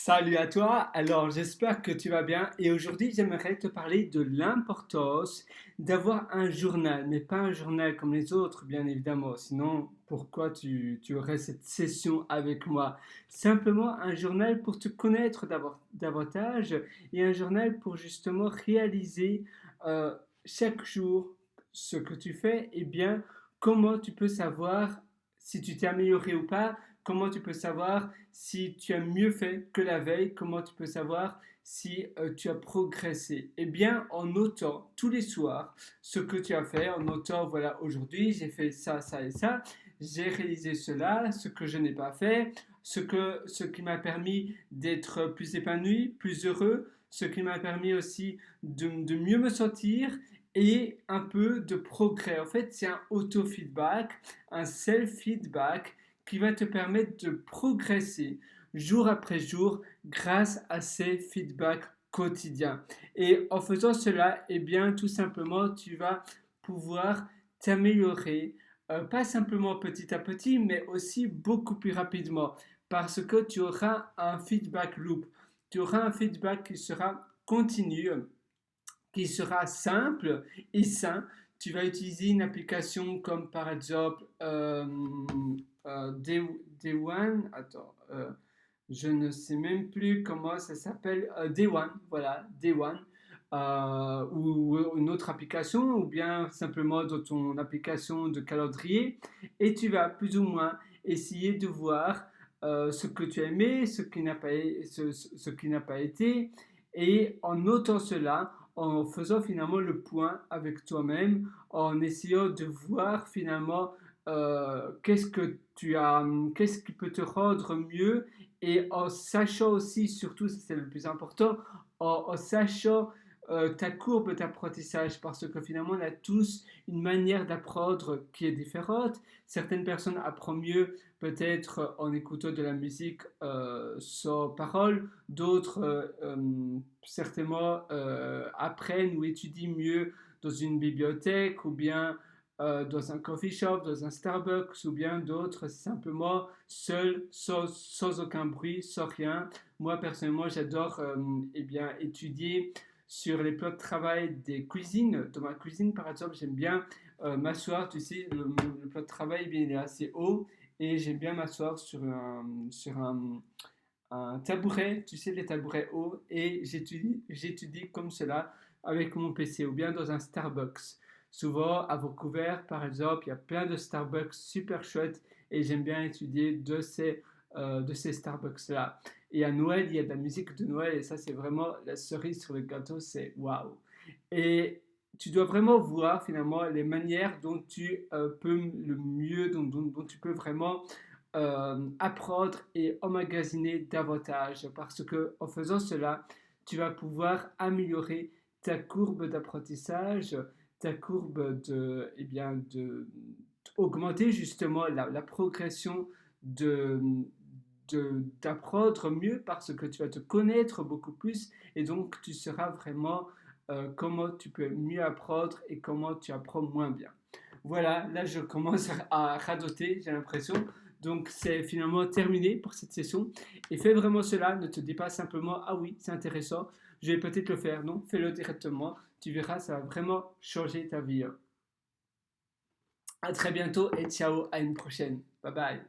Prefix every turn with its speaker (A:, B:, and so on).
A: Salut à toi, alors j'espère que tu vas bien et aujourd'hui j'aimerais te parler de l'importance d'avoir un journal, mais pas un journal comme les autres bien évidemment, sinon pourquoi tu aurais cette session avec moi? Simplement un journal pour te connaître davantage et un journal pour justement réaliser euh, chaque jour ce que tu fais et bien comment tu peux savoir si tu t'es amélioré ou pas. Comment tu peux savoir si tu as mieux fait que la veille? Comment tu peux savoir si tu as progressé? Eh bien, en notant tous les soirs ce que tu as fait, en notant, voilà, aujourd'hui j'ai fait ça, ça et ça, j'ai réalisé cela, ce que je n'ai pas fait, ce qui m'a permis d'être plus épanoui, plus heureux, ce qui m'a permis aussi de mieux me sentir et un peu de progrès. En fait, c'est un auto-feedback, un self-feedback qui va te permettre de progresser jour après jour grâce à ces feedbacks quotidiens. Et en faisant cela, eh bien, tout simplement, tu vas pouvoir t'améliorer, pas simplement petit à petit, mais aussi beaucoup plus rapidement, parce que tu auras un feedback loop. Tu auras un feedback qui sera continu, qui sera simple et sain. Tu vas utiliser une application comme par exemple Day One. Attends, je ne sais même plus comment ça s'appelle. Day One, voilà, Day One. Ou une autre application, ou bien simplement dans ton application de calendrier, et tu vas plus ou moins essayer de voir ce que tu as aimé, ce qui n'a pas été, et en notant cela, en faisant finalement le point avec toi-même, en essayant de voir finalement qu'est-ce qui peut te rendre mieux, et en sachant aussi, surtout c'est le plus important, en sachant ta courbe d'apprentissage, parce que finalement on a tous une manière d'apprendre qui est différente. Certaines personnes apprennent mieux peut-être en écoutant de la musique sans parole, d'autres certainement apprennent ou étudient mieux dans une bibliothèque ou bien dans un coffee shop, dans un Starbucks, ou bien d'autres simplement seuls, sans aucun bruit, sans rien. Moi personnellement j'adore eh bien, étudier sur les plans de travail des cuisines. Dans ma cuisine par exemple j'aime bien m'asseoir, tu sais, le plat de travail eh bien, il est assez haut et j'aime bien m'asseoir sur un tabouret, tu sais, les tabourets hauts, et j'étudie comme cela avec mon PC ou bien dans un Starbucks. Souvent, à Vancouver, par exemple, il y a plein de Starbucks super chouettes et j'aime bien étudier de ces Starbucks-là. Et à Noël, il y a de la musique de Noël et ça, c'est vraiment la cerise sur le gâteau, c'est waouh. Et tu dois vraiment voir finalement les manières dont tu peux le mieux, dont tu peux vraiment apprendre et emmagasiner davantage parce que en faisant cela, tu vas pouvoir améliorer ta courbe d'apprentissage, ta courbe eh bien, augmenter justement la progression de, d'apprendre mieux parce que tu vas te connaître beaucoup plus et donc tu sauras vraiment comment tu peux mieux apprendre et comment tu apprends moins bien. Voilà, là je commence à radoter, j'ai l'impression. Donc c'est finalement terminé pour cette session. Et fais vraiment cela, ne te dis pas simplement ah oui, c'est intéressant, je vais peut-être le faire. Non, fais-le directement. Tu verras, ça va vraiment changer ta vie. À très bientôt et ciao, à une prochaine. Bye bye.